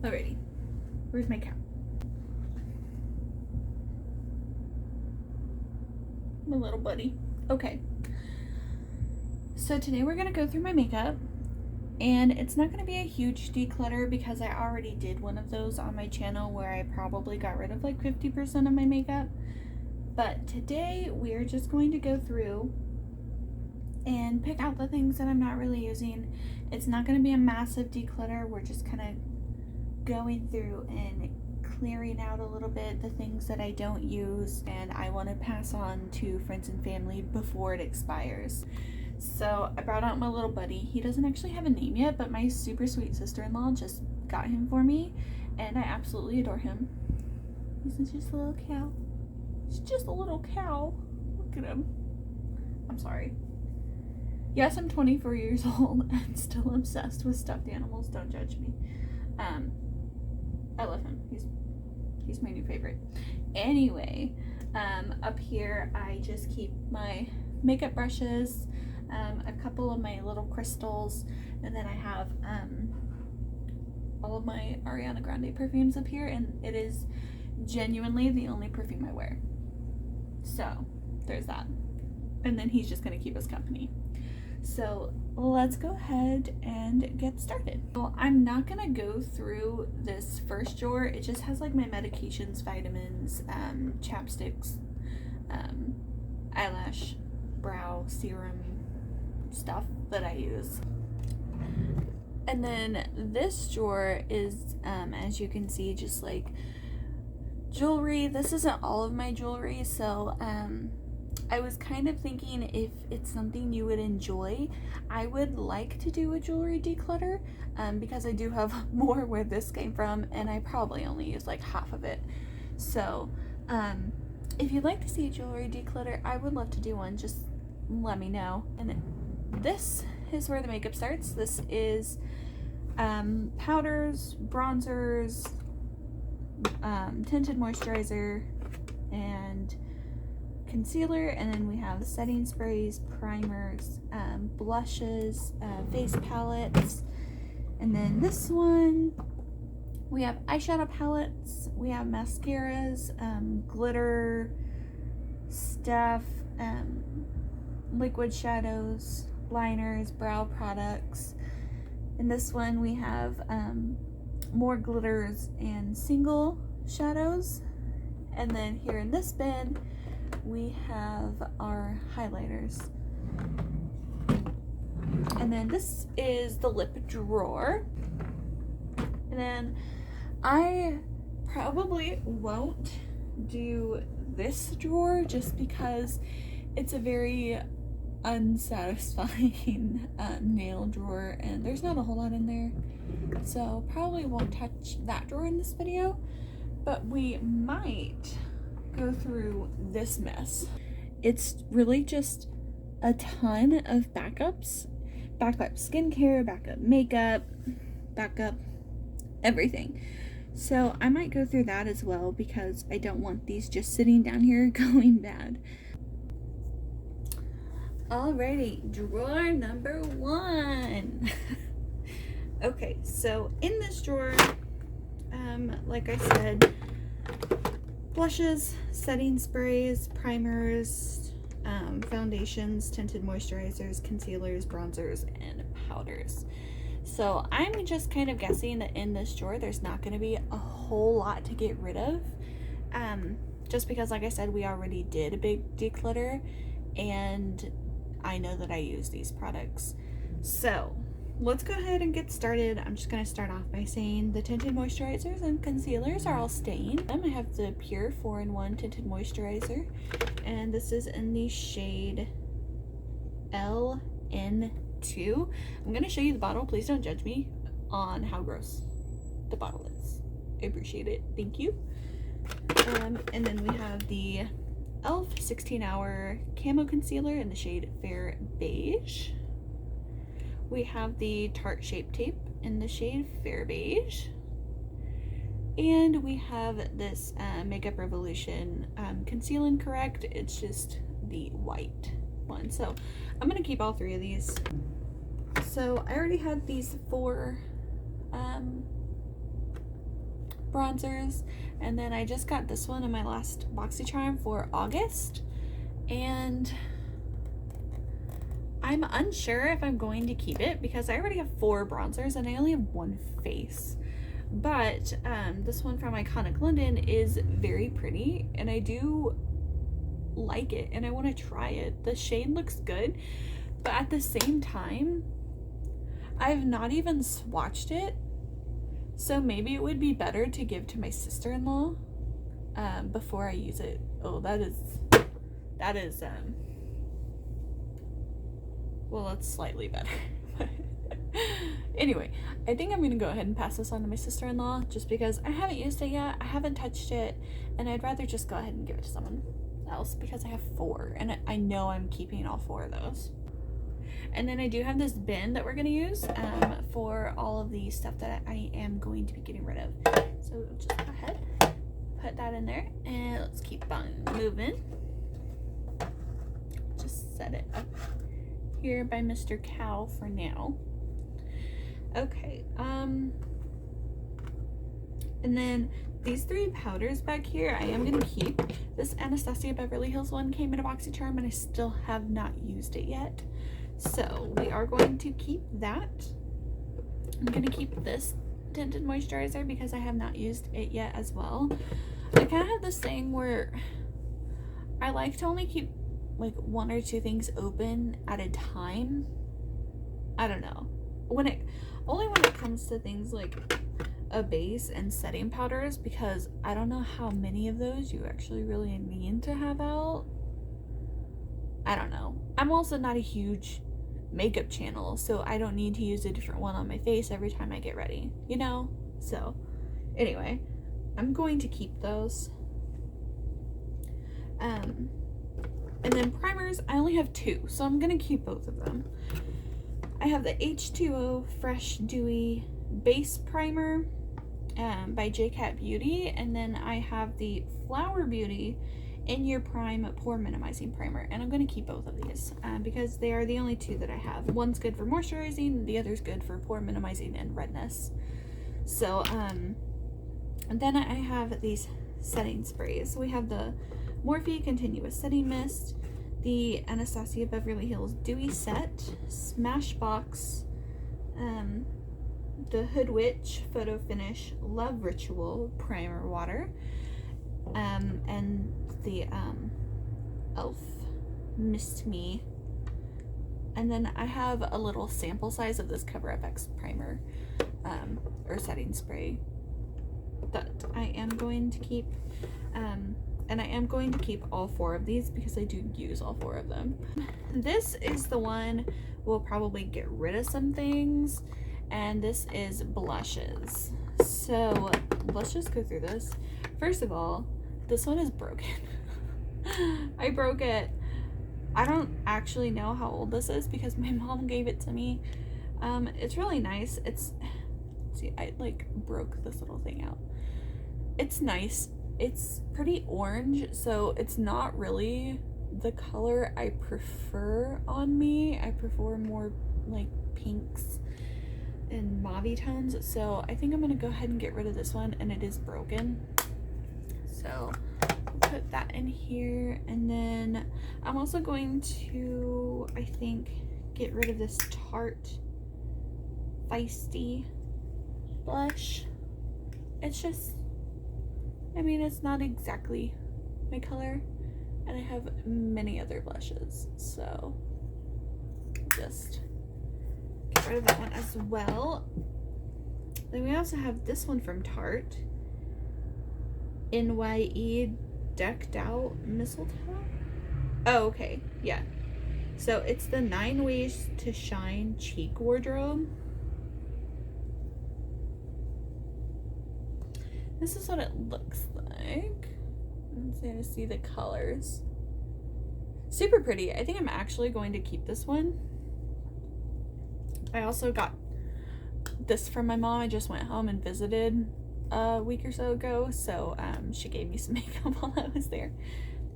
Alrighty, where's my cow? My little buddy. Okay, so today we're gonna go through my makeup, and it's not gonna be a huge declutter because I already did one of those on my channel where I probably got rid of like 50% of my makeup. But today we are just going to go through and pick out the things that I'm not really using. It's not going to be a massive declutter. We're just kind of going through and clearing out a little bit the things that I don't use and I want to pass on to friends and family before it expires. So I brought out my little buddy. He doesn't actually have a name yet, but my super sweet sister-in-law just got him for me and I absolutely adore him. He's just a little cow. He's just a little cow. Look at him. I'm sorry. Yes, I'm 24 years old and still obsessed with stuffed animals. Don't judge me. I love him. He's my new favorite. Anyway, up here I just keep my makeup brushes, a couple of my little crystals, and then I have all of my Ariana Grande perfumes up here, and it is genuinely the only perfume I wear. So there's that. And then he's just gonna keep us company. So let's go ahead and get started. Well, I'm not gonna go through this first drawer. It just has like my medications, vitamins, chapsticks, eyelash, brow, serum stuff that I use. And then this drawer is, as you can see, just like jewelry. This isn't all of my jewelry, so I was kind of thinking if it's something you would enjoy, I would like to do a jewelry declutter, because I do have more where this came from and I probably only used like half of it. So if you'd like to see a jewelry declutter, I would love to do one. Just let me know. And this is where the makeup starts. This is powders, bronzers, tinted moisturizer, and concealer, and then we have setting sprays, primers, blushes, face palettes, and then this one we have eyeshadow palettes, we have mascaras, glitter stuff, liquid shadows, liners, brow products. In this one we have more glitters and single shadows, and then here in this bin we have our highlighters. And then this is the lip drawer, and then I probably won't do this drawer just because it's a very unsatisfying nail drawer and there's not a whole lot in there, so probably won't touch that drawer in this video, but we might go through this mess. It's really just a ton of backups, backup skincare, backup makeup, backup everything. So I might go through that as well because I don't want these just sitting down here going bad. Alrighty, drawer number one. Okay, so in this drawer, like I said, blushes, setting sprays, primers, foundations, tinted moisturizers, concealers, bronzers, and powders. So I'm just kind of guessing that in this drawer there's not going to be a whole lot to get rid of, just because, like I said, we already did a big declutter and I know that I use these products. So let's go ahead and get started. I'm just going to start off by saying the tinted moisturizers and concealers are all staying. I have the Pure 4-in-1 tinted moisturizer, and this is in the shade LN2. I'm going to show you the bottle. Please don't judge me on how gross the bottle is. I appreciate it. Thank you. And then we have the e.l.f. 16-hour camo concealer in the shade Fair Beige. We have the Tarte Shape Tape in the shade Fair Beige. And we have this Makeup Revolution Conceal and Correct. It's just the white one. So I'm going to keep all three of these. So I already had these four bronzers. And then I just got this one in my last BoxyCharm for August. And I'm unsure if I'm going to keep it because I already have 4 bronzers and I only have 1 face. But this one from Iconic London is very pretty and I do like it and I want to try it. The shade looks good, but at the same time, I've not even swatched it. So maybe it would be better to give to my sister-in-law before I use it. Oh, that is well, that's slightly better. Anyway, I think I'm gonna go ahead and pass this on to my sister-in-law just because I haven't used it yet, I haven't touched it, and I'd rather just go ahead and give it to someone else because I have 4 and I know I'm keeping all 4 of those. And then I do have this bin that we're gonna use for all of the stuff that I am going to be getting rid of. So just go ahead, put that in there, and let's keep on moving. Just set it up here by Mr. Cow for now. Okay, and then these 3 powders back here I am gonna keep. This Anastasia Beverly Hills one came in a BoxyCharm and I still have not used it yet. So we are going to keep that. I'm gonna keep this Tinted Moisturizer because I have not used it yet as well. I kind of have this thing where I like to only keep like 1 or 2 things open at a time. I don't know. Only when it comes to things like a base and setting powders, because I don't know how many of those you actually really need to have out. I don't know. I'm also not a huge makeup channel, so I don't need to use a different one on my face every time I get ready, you know? So anyway, I'm going to keep those. And then primers, I only have 2, so I'm gonna keep both of them. I have the H2O Fresh Dewy Base Primer by Kkw Beauty, and then I have the Flower Beauty In Your Prime Pore Minimizing Primer, and I'm going to keep both of these because they are the only 2 that I have. One's good for moisturizing, the other's good for pore minimizing and redness. So, and then I have these setting sprays. We have the Morphe Continuous Setting Mist, the Anastasia Beverly Hills Dewy Set, Smashbox, the Hood Witch Photo Finish Love Ritual Primer Water, and the e.l.f. Mist Me. And then I have a little sample size of this Cover FX primer or setting spray that I am going to keep. And I am going to keep all 4 of these because I do use all 4 of them. This is the one we'll probably get rid of some things, and this is blushes. So let's just go through this. First of all, this one is broken. I broke it. I don't actually know how old this is because my mom gave it to me. It's really nice. See, I like broke this little thing out. It's nice. It's pretty orange, so it's not really the color I prefer on me. I prefer more like pinks and mauve tones, so I think I'm gonna go ahead and get rid of this one, and it is broken. So I'll put that in here, and then I'm also going to, I think, get rid of this Tarte Feisty blush. It's just, I mean, it's not exactly my color, and I have many other blushes, so just get rid of that one as well. Then we also have this one from Tarte, NYE Decked Out Mistletoe. Oh, okay, yeah. So it's the 9 Ways to Shine Cheek Wardrobe. This is what it looks like. I'm going to see the colors. Super pretty. I think I'm actually going to keep this one. I also got this from my mom. I just went home and visited a week or so ago, so she gave me some makeup while I was there.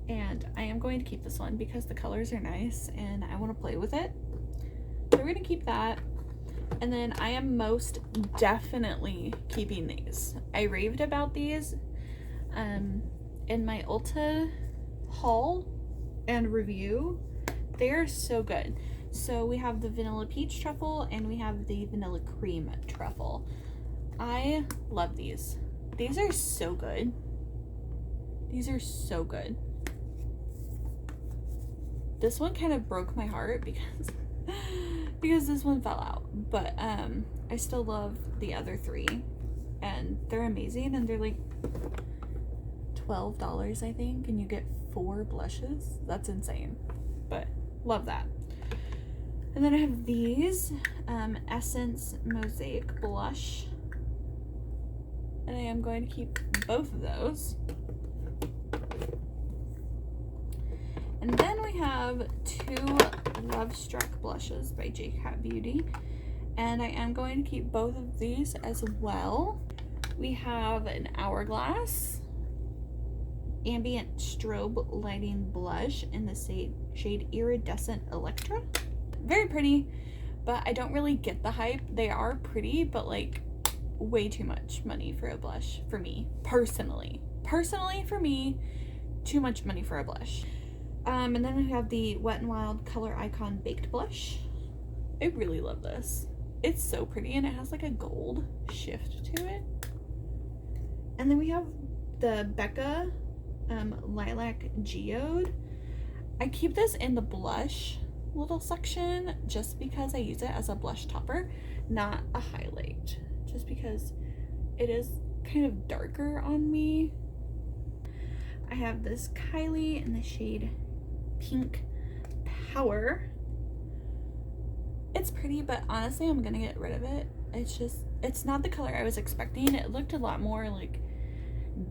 And I am going to keep this one because the colors are nice and I want to play with it. So we're going to keep that. And then I am most definitely keeping these. I raved about these in my Ulta haul and review. They are so good. So we have the vanilla peach truffle and we have the vanilla cream truffle. I love these. These are so good. These are so good. This one kind of broke my heart because this one fell out, but I still love the other three, and they're amazing, and they're like $12, I think, and you get 4 blushes. That's insane, but love that. And then I have these Essence Mosaic Blush, and I am going to keep both of those. And then we have 2 Love Struck blushes by Kkw Beauty, and I am going to keep both of these as well. We have an Hourglass Ambient Strobe Lighting Blush in the shade Iridescent Electra. Very pretty, but I don't really get the hype. They are pretty, but like way too much money for a blush for me, personally. Personally, for me, too much money for a blush. And then we have the Wet n Wild Color Icon Baked Blush. I really love this. It's so pretty, and it has like a gold shift to it. And then we have the Becca Lilac Geode. I keep this in the blush little section just because I use it as a blush topper, not a highlight. Just because it is kind of darker on me. I have this Kylie in the shade Pink Power. It's pretty, but honestly I'm gonna get rid of it. It's not the color I was expecting. It looked a lot more like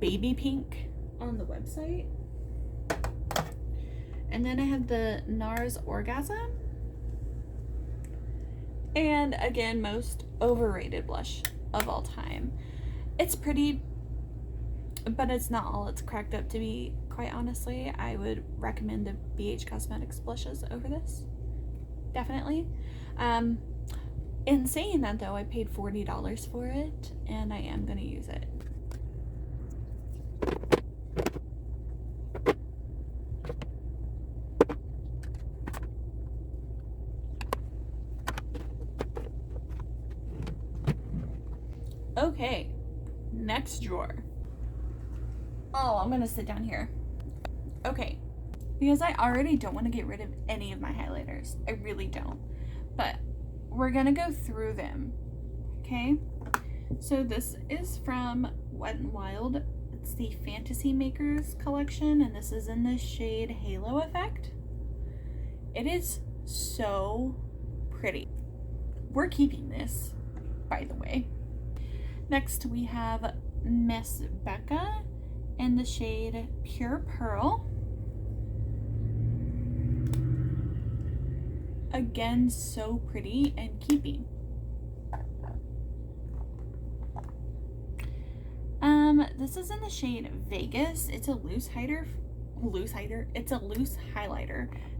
baby pink on the website. And then I have the Nars Orgasm, and again, most overrated blush of all time. It's pretty, but it's not all it's cracked up to be. Quite honestly, I would recommend the BH Cosmetics blushes over this. Definitely. In saying that though, I paid $40 for it, and I am going to use it. Okay, next drawer. Oh, I'm gonna sit down here. Okay, because I already don't want to get rid of any of my highlighters. I really don't. But we're gonna go through them, okay? So this is from Wet n Wild. It's the Fantasy Makers collection, and this is in the shade Halo Effect. It is so pretty. We're keeping this, by the way. Next we have Miss Becca in the shade Pure Pearl. Again, so pretty and keeping. This is in the shade Vegas. It's a loose highlighter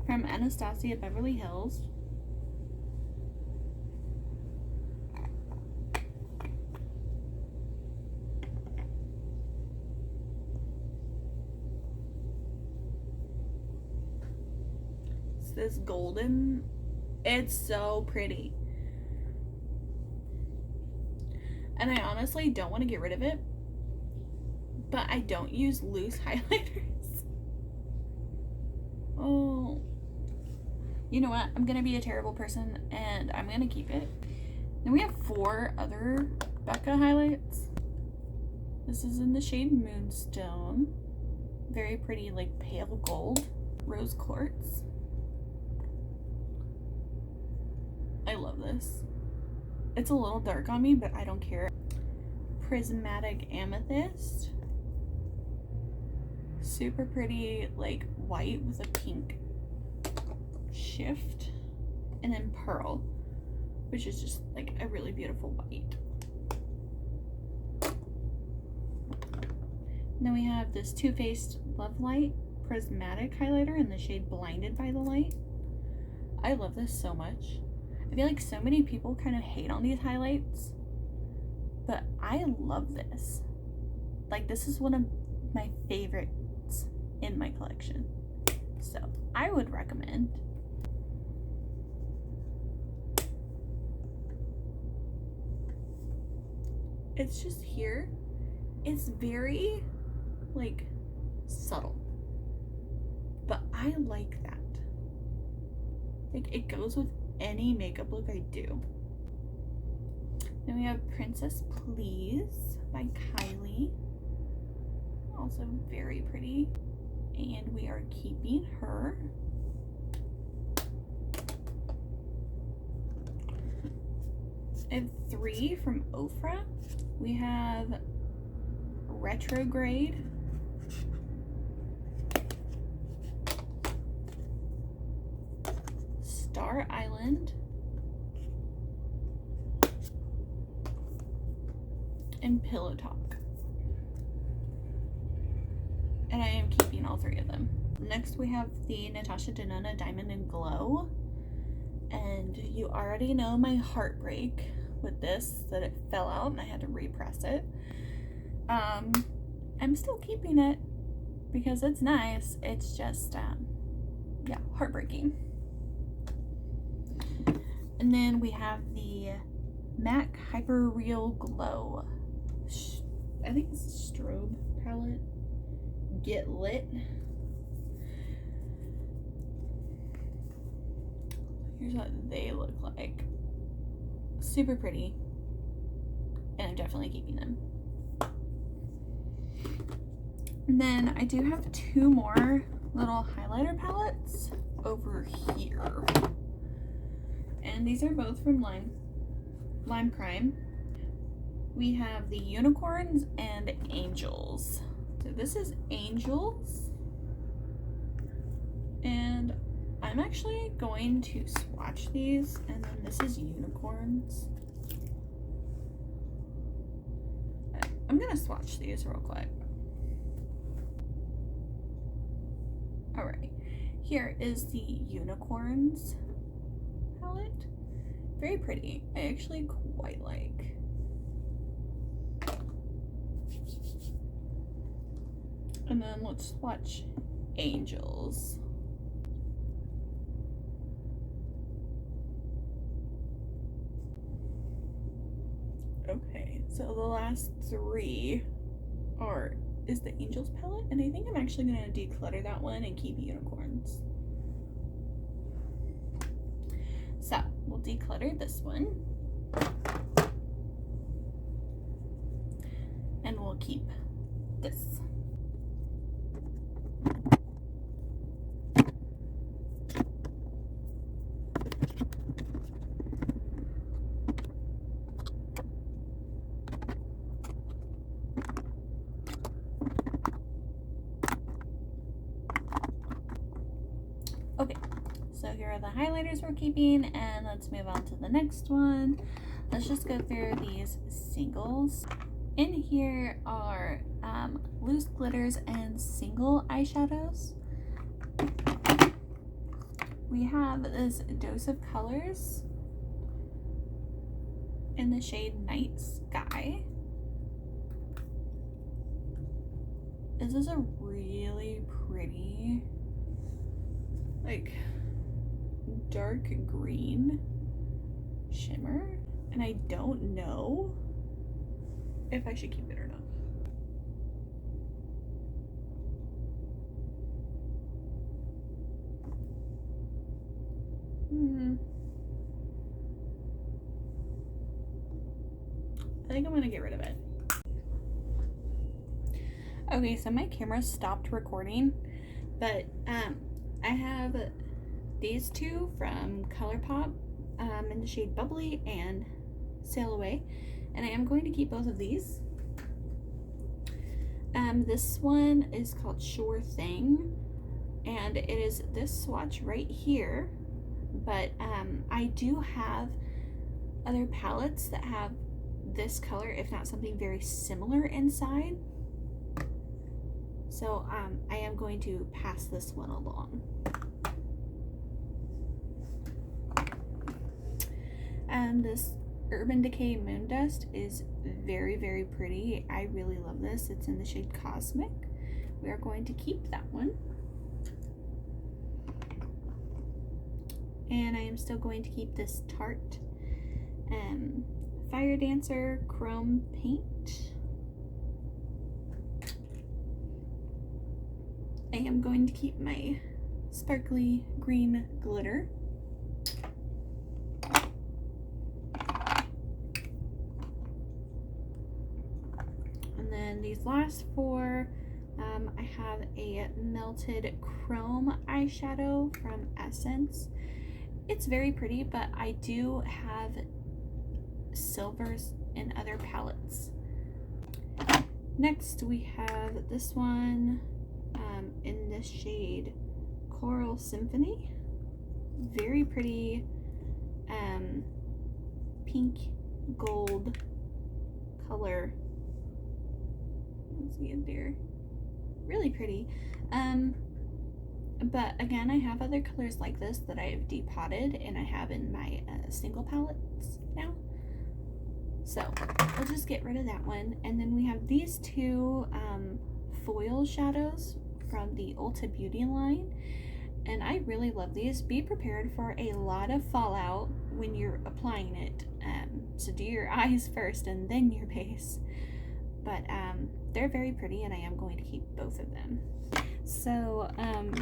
from Anastasia Beverly Hills. This golden, it's so pretty, and I honestly don't want to get rid of it, but I don't use loose highlighters. Oh, you know what, I'm gonna be a terrible person and I'm gonna keep it. Then we have 4 other Becca highlights. This is in the shade Moonstone. Very pretty, like pale gold. Rose Quartz. I love this. It's a little dark on me, but I don't care. Prismatic Amethyst. Super pretty, like white with a pink shift. And then Pearl, which is just like a really beautiful white. And then we have this Too Faced Love Light Prismatic highlighter in the shade Blinded by the Light. I love this so much. I feel like so many people kind of hate on these highlights, but I love this. Like, this is one of my favorites in my collection. So I would recommend. It's just here. It's very, like, subtle. But I like that. Like, it goes with any makeup look I do. Then we have Princess Please by Kylie. Also very pretty. And we are keeping her. I have 3 from Ofra. We have Retrograde, Star Island, and Pillow Talk. And I am keeping all 3 of them. Next we have the Natasha Denona Diamond and Glow. And you already know my heartbreak with this, that it fell out and I had to repress it. I'm still keeping it because it's nice. It's just, yeah, heartbreaking. And then we have the MAC Hyper Real Glow. I think it's a strobe palette. Get Lit. Here's what they look like. Super pretty. And I'm definitely keeping them. And then I do have 2 more little highlighter palettes over here. And these are both from Lime Crime. We have the Unicorns and Angels. So this is Angels. And I'm actually going to swatch these, and then this is Unicorns. I'm gonna swatch these real quick. Alright, here is the Unicorns palette. Very pretty. I actually quite like. And then let's swatch Angels. Okay, so the last 3 is the Angels palette, and I think I'm actually going to declutter that one and keep Unicorns. So we'll declutter this one, and we'll keep this. Okay, so here are the highlighters we're keeping, and let's move on to the next one. Let's just go through these singles. In here are loose glitters and single eyeshadows. We have this Dose of Colors in the shade Night Sky. This is a really pretty, like, dark green shimmer, and I don't know if I should keep it or not. I think I'm gonna get rid of it. Okay, so my camera stopped recording, but I have these 2 from ColourPop in the shade Bubbly and Sail Away, and I am going to keep both of these. This one is called Sure Thing, and it is this swatch right here, but I do have other palettes that have this color, if not something very similar inside. So I am going to pass this one along. This Urban Decay Moon Dust is very, very pretty. I really love this. It's in the shade Cosmic. We are going to keep that one. And I am still going to keep this Tarte Fire Dancer Chrome Paint. I am going to keep my sparkly green glitter. And then these last four, I have a melted chrome eyeshadow from Essence. It's very pretty, but I do have silvers in other palettes. Next we have this one in this shade Coral Symphony. Very pretty pink gold color. Let's see it there. Really pretty. But again, I have other colors like this that I have depotted and I have in my single palettes now. So we'll just get rid of that one. And then we have these two foil shadows from the Ulta Beauty line. And I really love these. Be prepared for a lot of fallout when you're applying it. So do your eyes first and then your base. But they're very pretty and I am going to keep both of them. So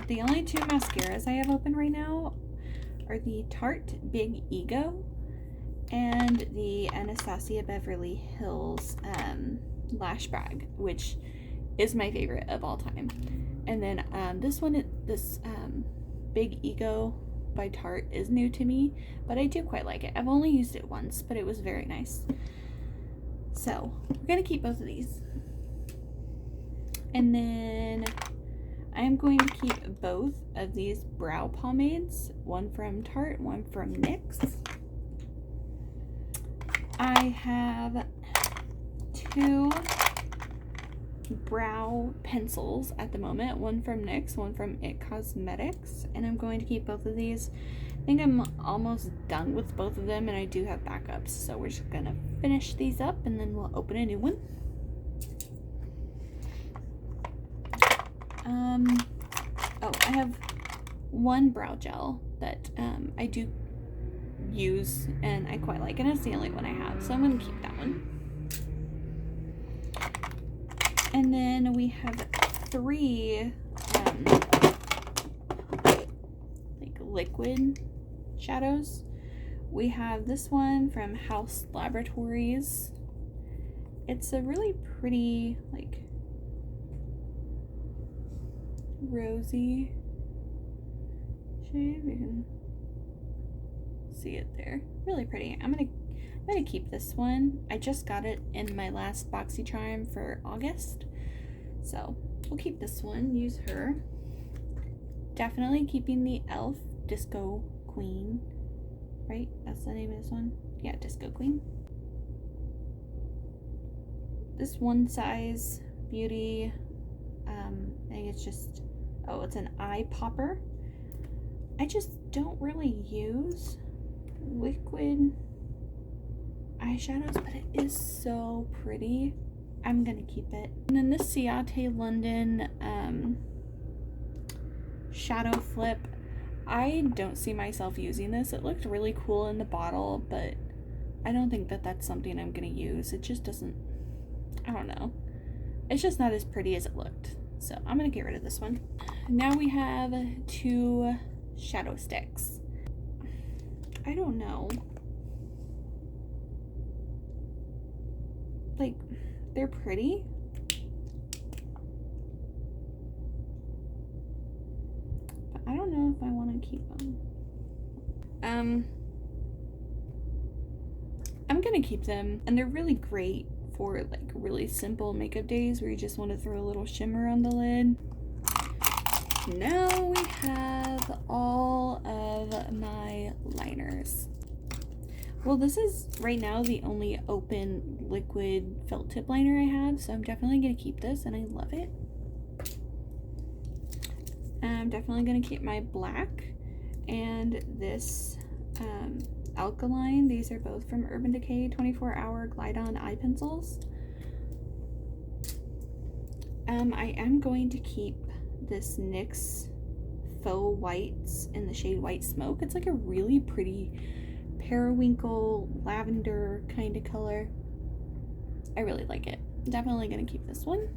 the only two mascaras I have open right now are the Tarte Big Ego and the Anastasia Beverly Hills Lash Bag, which is my favorite of all time. And then this Big Ego by Tarte is new to me, but I do quite like it. I've only used it once, but it was very nice. So we're gonna keep both of these. And then I am going to keep both of these brow pomades, one from Tarte, one from NYX. I have two brow pencils at the moment, one from NYX, one from It Cosmetics, and I'm going to keep both of these. I think I'm almost done with both of them and I do have backups, so we're just gonna finish these up and then we'll open a new one. Oh, I have one brow gel that I do use and I quite like, and it's the only one I have, so I'm gonna keep that one. And then we have three like liquid shadows. We have this one from House Laboratories. It's a really pretty, like, rosy shade. We can see it there. Really pretty. I'm gonna keep this one. I just got it in my last BoxyCharm for August, so we'll keep this one. Use her. Definitely keeping the e.l.f. Disco Queen. Right? That's the name of this one. Yeah, Disco Queen. This One Size Beauty. I think it's just, oh, it's an eye popper. I just don't really use liquid eyeshadows, but it is so pretty. I'm gonna keep it. And then this Ciate London Shadow Flip. I don't see myself using this. It looked really cool in the bottle, but I don't think that that's something I'm gonna use. It just doesn't, I don't know. It's just not as pretty as it looked. So I'm gonna get rid of this one. Now we have two shadow sticks. I don't know. Like, they're pretty. But I don't know if I want to keep them. I'm gonna keep them, and they're really great for like really simple makeup days where you just want to throw a little shimmer on the lid. Now we have all of my liners. Well, this is right now the only open liquid felt tip liner I have, so I'm definitely going to keep this, and I love it. I'm definitely going to keep my black and this Alkaline. These are both from Urban Decay 24-hour Glide-On eye pencils. I am going to keep this NYX Faux Whites in the shade White Smoke. It's like a really pretty periwinkle lavender kind of color. I really like it. Definitely gonna keep this one.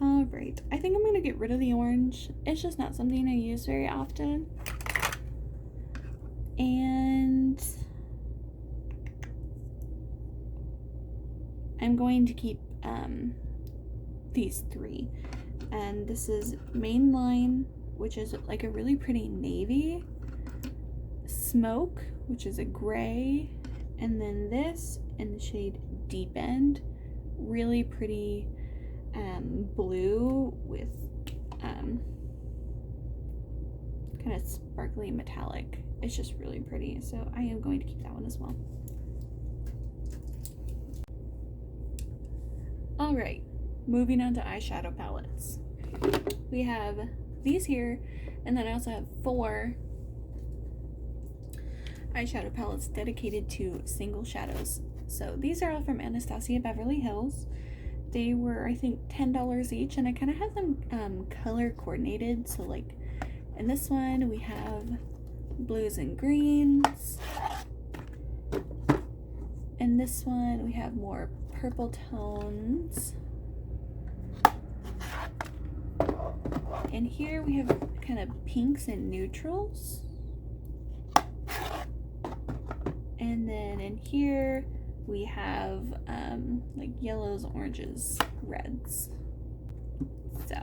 Alright, I think I'm gonna get rid of the orange. It's just not something I use very often. And I'm going to keep these three. And this is Mainline, which is like a really pretty navy, Smoke, which is a gray, and then this in the shade Deep End, really pretty blue with kind of sparkly metallic. It's just really pretty, so I am going to keep that one as well. Alright, moving on to eyeshadow palettes. We have these here, and then I also have 4 eyeshadow palettes dedicated to single shadows. So these are all from Anastasia Beverly Hills. They were, I think, $10 each, and I kind of have them color coordinated. So like in this one we have blues and greens. In this one we have more purple tones. And here we have kind of pinks and neutrals. And then in here we have like yellows, oranges, reds. So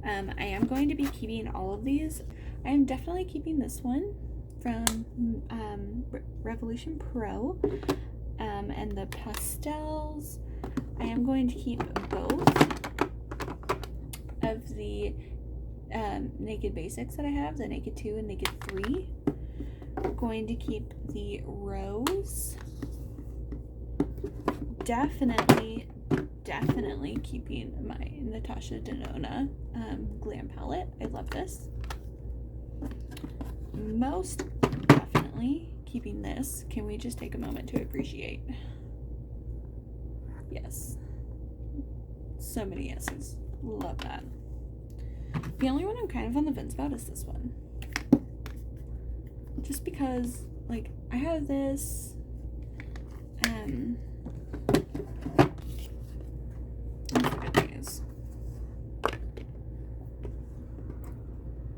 I am going to be keeping all of these. I am definitely keeping this one from Revolution Pro, and the pastels. I am going to keep both of the Naked Basics that I have, the Naked 2 and Naked 3. I'm going to keep the Rose. Definitely keeping my Natasha Denona Glam Palette. I love this. Most definitely keeping this. Can we just take a moment to appreciate? Yes. So many yeses. Love that. The only one I'm kind of on the fence about is this one. Just because, like, I have this,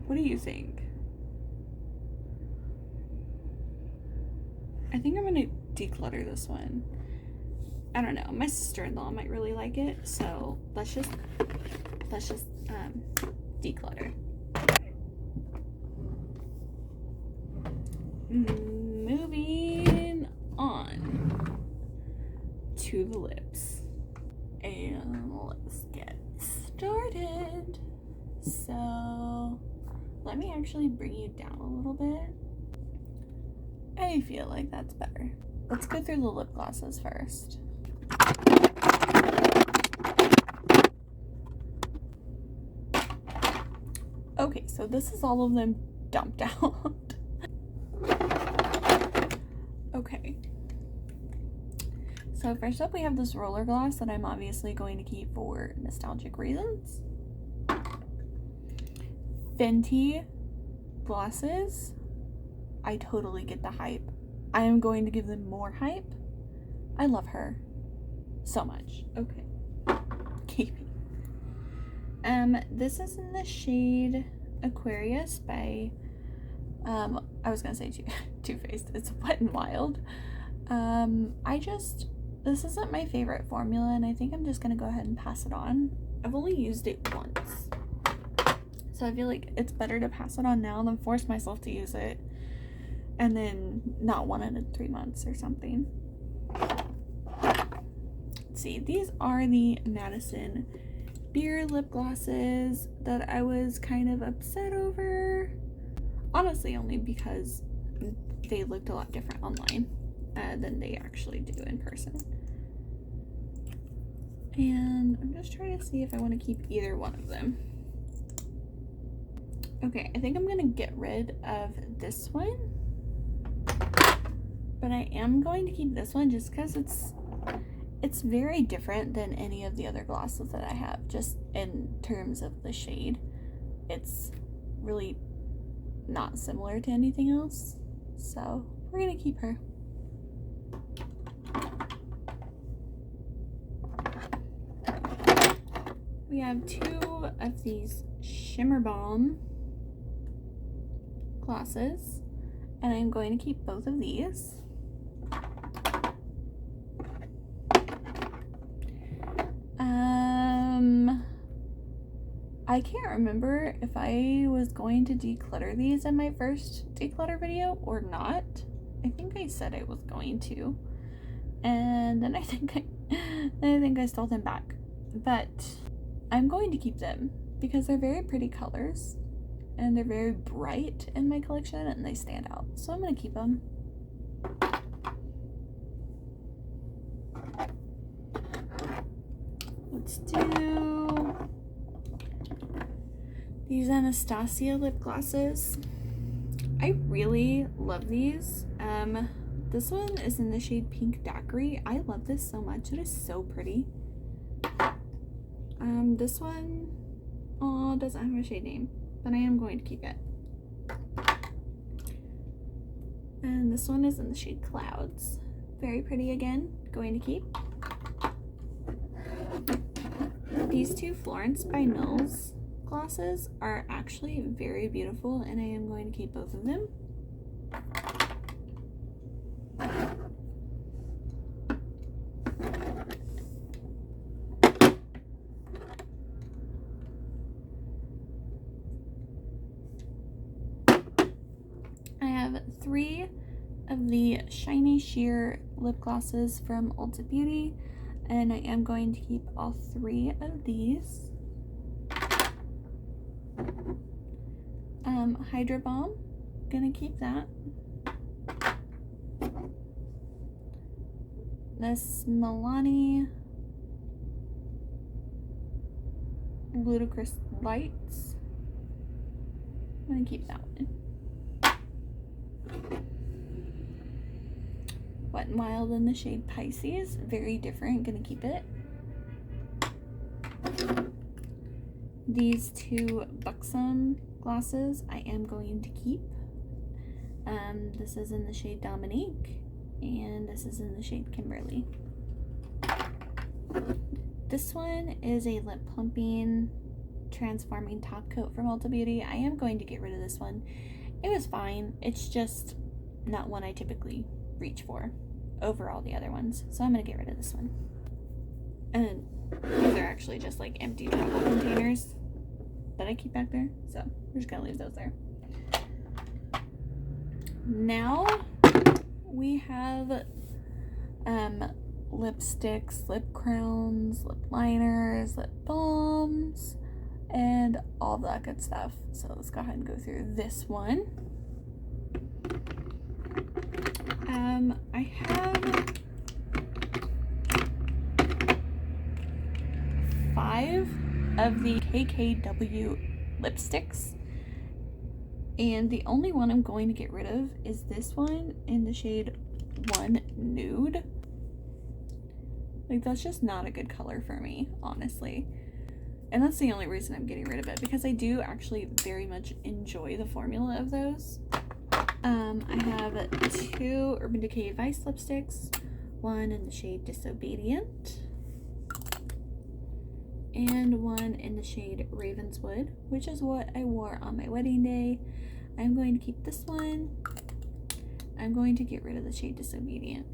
what do you think? I think I'm gonna declutter this one. I don't know. My sister-in-law might really like it, so let's just declutter. Moving on to the lips, and let's get started. So let me actually bring you down a little bit. I feel like that's better. Let's go through the lip glosses first. Okay, so this is all of them dumped out. Okay. So first up we have this roller gloss that I'm obviously going to keep for nostalgic reasons. Fenty glosses. I totally get the hype. I am going to give them more hype. I love her so much. Okay. Keeping. This is in the shade Aquarius by I was gonna say Too Faced. It's Wet n Wild. This isn't my favorite formula, and I think I'm just gonna go ahead and pass it on. I've only used it once, so I feel like it's better to pass it on now than force myself to use it and then not want it in 3 months or something. Let's see, these are the Madison Beer lip glosses that I was kind of upset over. Honestly, only because they looked a lot different online than they actually do in person. And I'm just trying to see if I want to keep either one of them. Okay, I think I'm gonna get rid of this one, but I am going to keep this one just because it's very different than any of the other glosses that I have, just in terms of the shade. It's really not similar to anything else, so we're gonna keep her. We have 2 of these Shimmer Balm glosses, and I'm going to keep both of these. I can't remember if I was going to declutter these in my first declutter video or not. I think I said I was going to, and then I think I stole them back, but I'm going to keep them because they're very pretty colors and they're very bright in my collection and they stand out, so I'm gonna keep them. Let's do these Anastasia Lip Glosses. I really love these. This one is in the shade Pink Daiquiri. I love this so much. It is so pretty. This one, oh, doesn't have a shade name, but I am going to keep it. And this one is in the shade Clouds. Very pretty again. Going to keep. These 2 Florence by Mills glosses are actually very beautiful, and I am going to keep both of them. I have 3 of the Shiny Sheer lip glosses from Ulta Beauty, and I am going to keep all 3 of these. Hydro Balm, gonna keep that. This Milani Ludicrous Lights, I'm gonna keep that one. Wet n Wild in the shade Pisces, very different, gonna keep it. These 2 Buxom glosses I am going to keep. This is in the shade Dominique, and this is in the shade Kimberly. This one is a lip plumping transforming top coat from Ulta Beauty. I am going to get rid of this one. It was fine, it's just not one I typically reach for over all the other ones, so I'm gonna get rid of this one. And these are actually just like empty travel containers that I keep back there, so we're just gonna leave those there. Now we have lipsticks, lip crowns, lip liners, lip balms, and all that good stuff. So let's go ahead and go through this one. I have 5 of the Kkw Lipsticks, and the only one I'm going to get rid of is this one in the shade 1 Nude. Like, that's just not a good color for me, honestly. And that's the only reason I'm getting rid of it, because I do actually very much enjoy the formula of those. I have 2 Urban Decay Vice lipsticks, one in the shade Disobedient, and one in the shade Ravenswood, which is what I wore on my wedding day. I'm going to keep this one. I'm going to get rid of the shade Disobedient.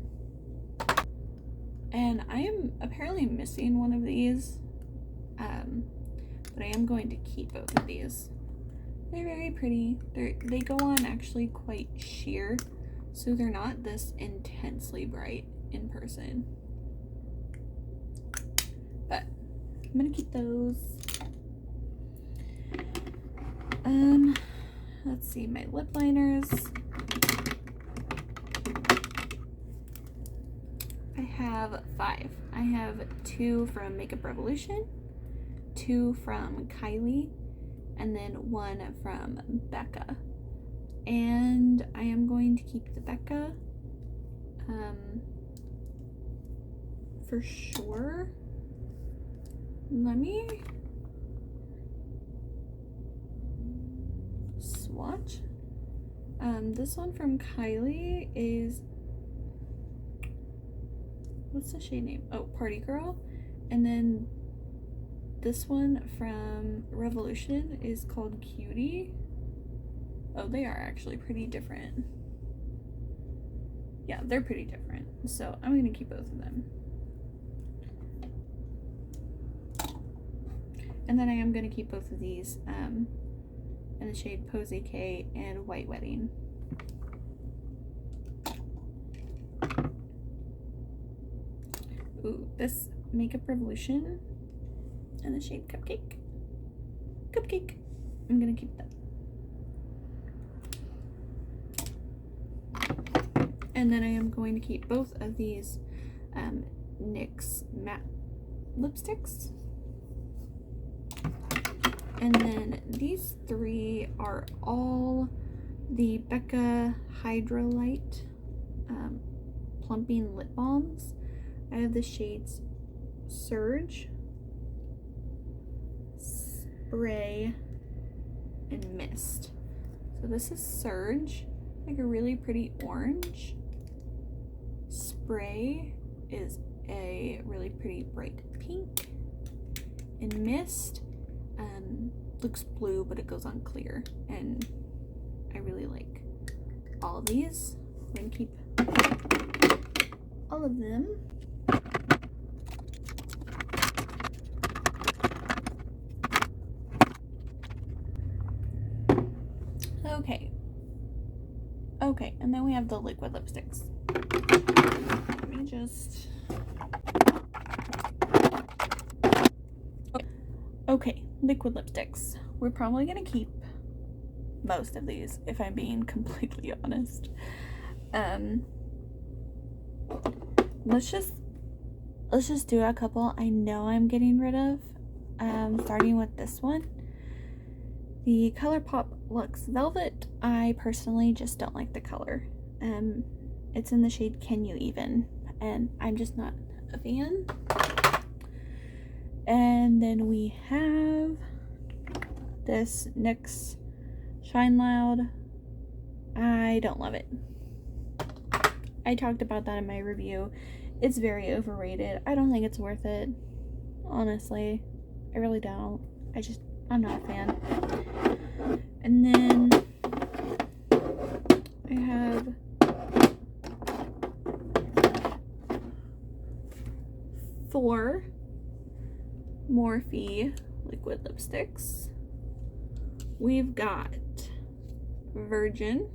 And I am apparently missing one of these, but I am going to keep both of these. They're very pretty. They go on actually quite sheer, so they're not this intensely bright in person. But I'm gonna keep those. Let's see, my lip liners. I have 5. I have 2 from Makeup Revolution, 2 from Kylie, and then one from Becca. And I am going to keep the Becca for sure. Let me swatch. This one from Kylie is, what's the shade name? Oh, Party Girl. And then this one from Revolution is called Cutie. Oh, they are actually pretty different. Yeah, they're pretty different. So I'm gonna keep both of them. And then I am gonna keep both of these in the shade Posy K and White Wedding. Ooh, this Makeup Revolution in the shade Cupcake. Cupcake. I'm gonna keep that. And then I am going to keep both of these NYX matte lipsticks. And then these three are all the Becca Hydrolyte Plumping Lip Balms. I have the shades Surge, Spray, and Mist. So this is Surge, like a really pretty orange. Spray is a really pretty bright pink. And Mist looks blue, but it goes on clear. And I really like all of these. I'm going to keep all of them. Okay, and then we have the liquid lipsticks. Let me just... Okay, liquid lipsticks. We're probably gonna keep most of these, if I'm being completely honest. Let's just do a couple I know I'm getting rid of. Starting with this one. The ColourPop Luxe Velvet. I personally just don't like the color. It's in the shade Can You Even? And I'm just not a fan. And then we have this NYX Shine Loud. I don't love it. I talked about that in my review. It's very overrated. I don't think it's worth it. Honestly. I really don't. I'm not a fan. And then I have four Morphe liquid lipsticks. We've got Virgin,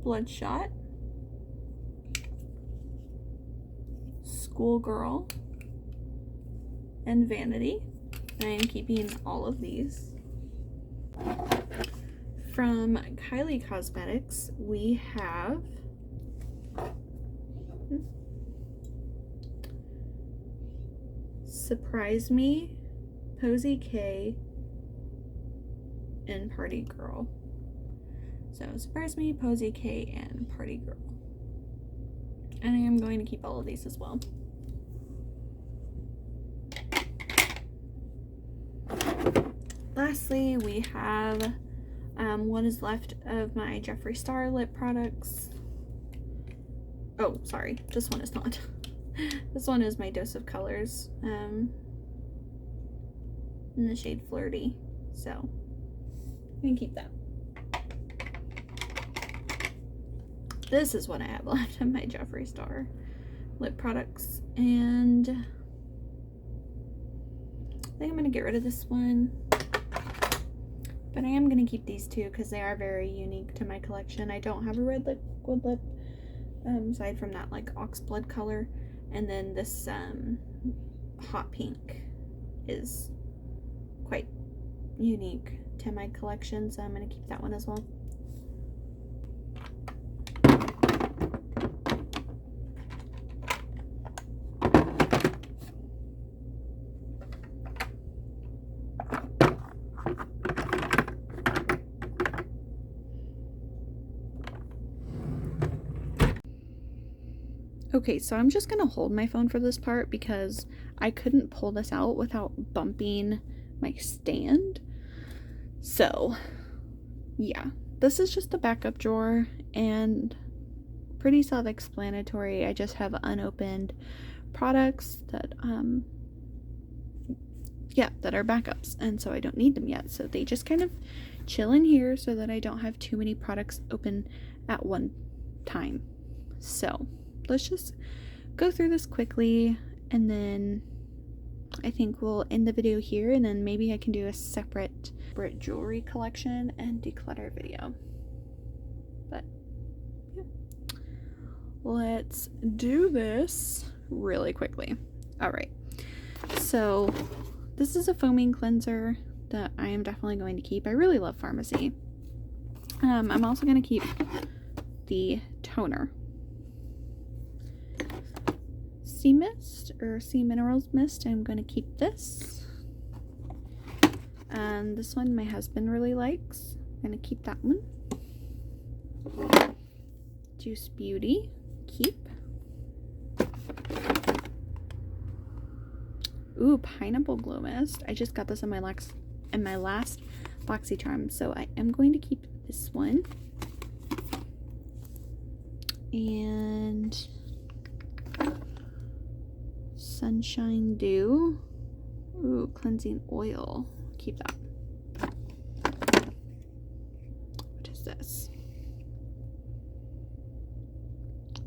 Bloodshot, Schoolgirl, and Vanity. And I am keeping all of these. From Kylie Cosmetics, we have Surprise Me, Posy K, and Party Girl. So Surprise Me, Posy K, and Party Girl. And I am going to keep all of these as well. Lastly, we have what is left of my Jeffree Star lip products. Oh, sorry, this one is not. This one is my Dose of Colors in the shade Flirty. So I'm gonna keep that. This is what I have left of my Jeffree Star lip products, and I think I'm gonna get rid of this one. But I am going to keep these two because they are very unique to my collection. I don't have a red liquid lip, aside from that like oxblood color. And then this hot pink is quite unique to my collection, so I'm going to keep that one as well. Okay, so I'm just gonna hold my phone for this part because I couldn't pull this out without bumping my stand. So yeah, this is just a backup drawer and pretty self-explanatory. I just have unopened products that that are backups, and so I don't need them yet, so they just kind of chill in here so that I don't have too many products open at one time. So let's just go through this quickly, and then I think we'll end the video here, and then maybe I can do a separate jewelry collection and declutter video. But yeah, let's do this really quickly. All right, so this is a foaming cleanser that I am definitely going to keep. I really love Pharmacy. I'm also going to keep the toner. Sea Mist or Sea Minerals Mist, I'm going to keep this. And this one my husband really likes. I'm going to keep that one. Juice Beauty, keep. Ooh, Pineapple Glow Mist. I just got this in my last BoxyCharm, so I am going to keep this one. And Sunshine Dew. Ooh, cleansing oil. Keep that. What is this?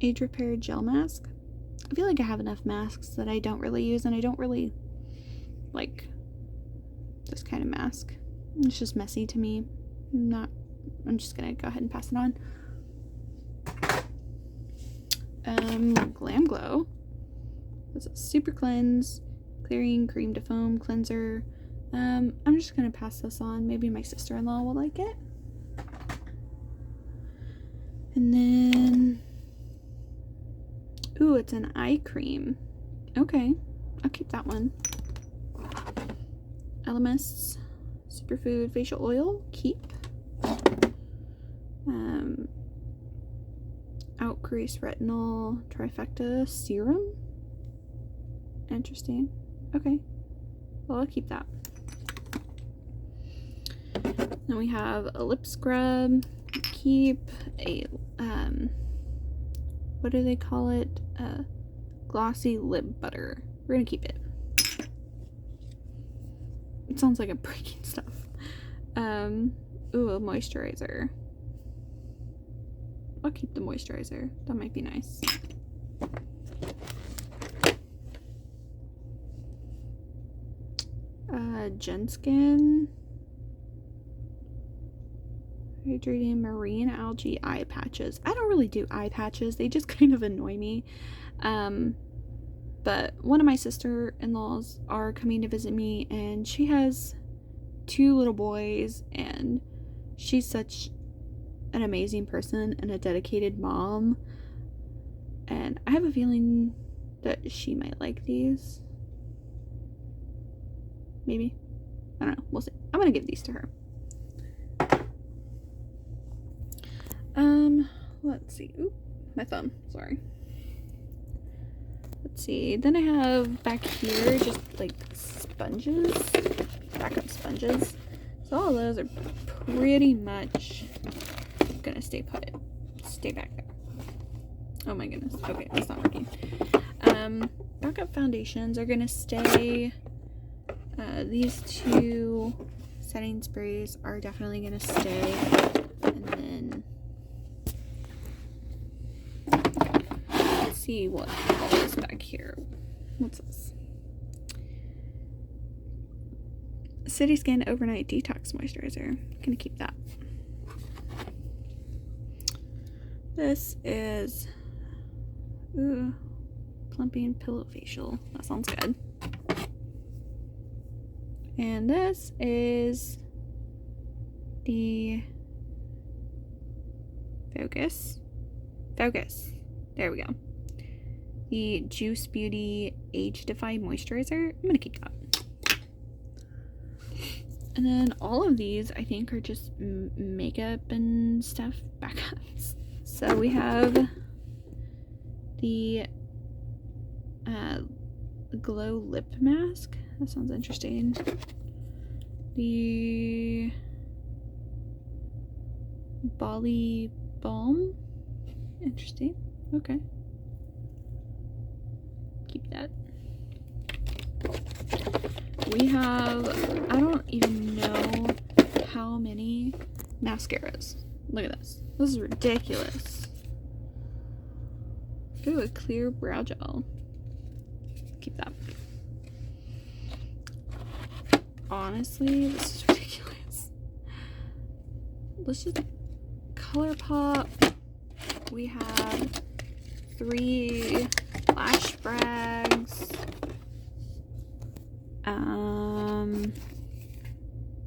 Age Repair Gel Mask. I feel like I have enough masks that I don't really use, and I don't really like this kind of mask. It's just messy to me. I'm just gonna go ahead and pass it on. Glam Glow. This is Super Cleanse, Clearing Cream to Foam Cleanser. I'm just gonna pass this on. Maybe my sister-in-law will like it. And then, ooh, it's an eye cream. Okay, I'll keep that one. Elemis Superfood Facial Oil, keep. Outcrease Retinol Trifecta Serum. Interesting. Okay, well, I'll keep that. Then we have a lip scrub, keep. A what do they call it? Glossy lip butter. We're gonna keep it. It sounds like I'm breaking stuff. Ooh, a moisturizer. I'll keep the moisturizer. That might be nice. Genskin. Hydrating Marine Algae Eye Patches. I don't really do eye patches. They just kind of annoy me. But one of my sister-in-laws are coming to visit me, and she has 2 little boys, and she's such an amazing person and a dedicated mom, and I have a feeling that she might like these. Maybe. I don't know. We'll see. I'm gonna give these to her. Let's see. Oop, my thumb. Sorry. Let's see. Then I have back here just like sponges, backup sponges. So all of those are pretty much gonna stay put. Stay back there. Oh my goodness. Okay, that's not working. Backup foundations are gonna stay. These 2 setting sprays are definitely gonna stay. And then let's see what all is back here. What's this? City Skin Overnight Detox Moisturizer. Gonna keep that. This is Plumping Pillow Facial. That sounds good. And this is the Focus. There we go. The Juice Beauty Age Defy Moisturizer. I'm gonna keep that. And then all of these, I think, are just makeup and stuff backups. So we have the Glow Lip Mask. That sounds interesting. The Bali Balm. Interesting. Okay. Keep that. We have, I don't even know how many mascaras. Look at this. This is ridiculous. Ooh, a clear brow gel. Keep that. Honestly, this is ridiculous. Let's just ColourPop. We have 3 lash sprags.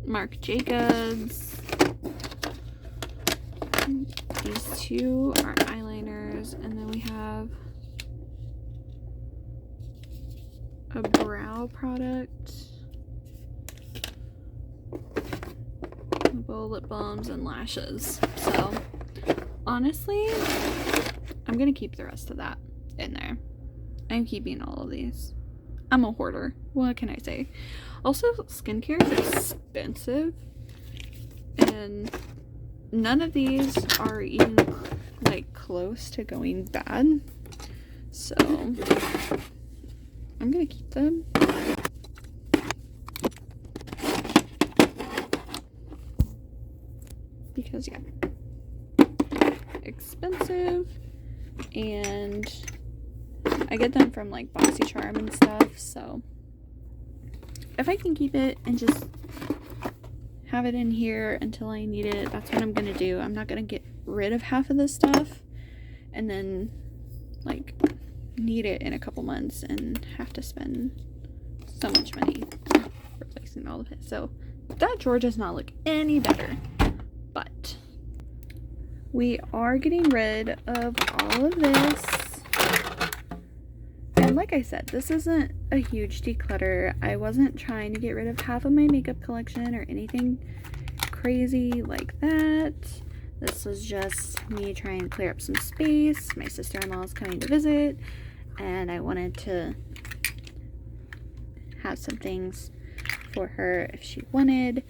Marc Jacobs. These 2 are eyeliners, and then we have a brow product, both lip balms and lashes. So honestly, I'm gonna keep the rest of that in there. I'm keeping all of these. I'm a hoarder. What can I say? Also, skincare is expensive, and none of these are even like close to going bad. So I'm gonna keep them. Because yeah, expensive, and I get them from like BoxyCharm and stuff, so if I can keep it and just have it in here until I need it, that's what I'm gonna do. I'm not gonna get rid of half of this stuff and then like need it in a couple months and have to spend so much money replacing all of it. So that drawer does not look any better, but we are getting rid of all of this. And like I said, this isn't a huge declutter. I wasn't trying to get rid of half of my makeup collection or anything crazy like that. This was just me trying to clear up some space. My sister-in-law is coming to visit, and I wanted to have some things for her if she wanted.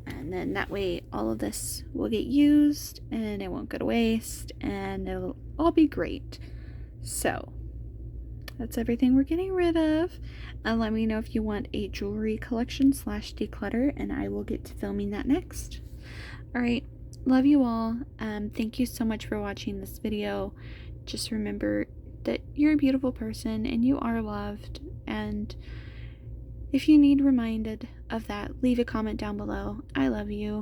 And then that way all of this will get used and it won't go to waste and it'll all be great. So that's everything we're getting rid of. And let me know if you want a jewelry collection / declutter, and I will get to filming that next. Alright, love you all. Thank you so much for watching this video. Just remember that you're a beautiful person and you are loved, and if you need reminded of that, leave a comment down below. I love you.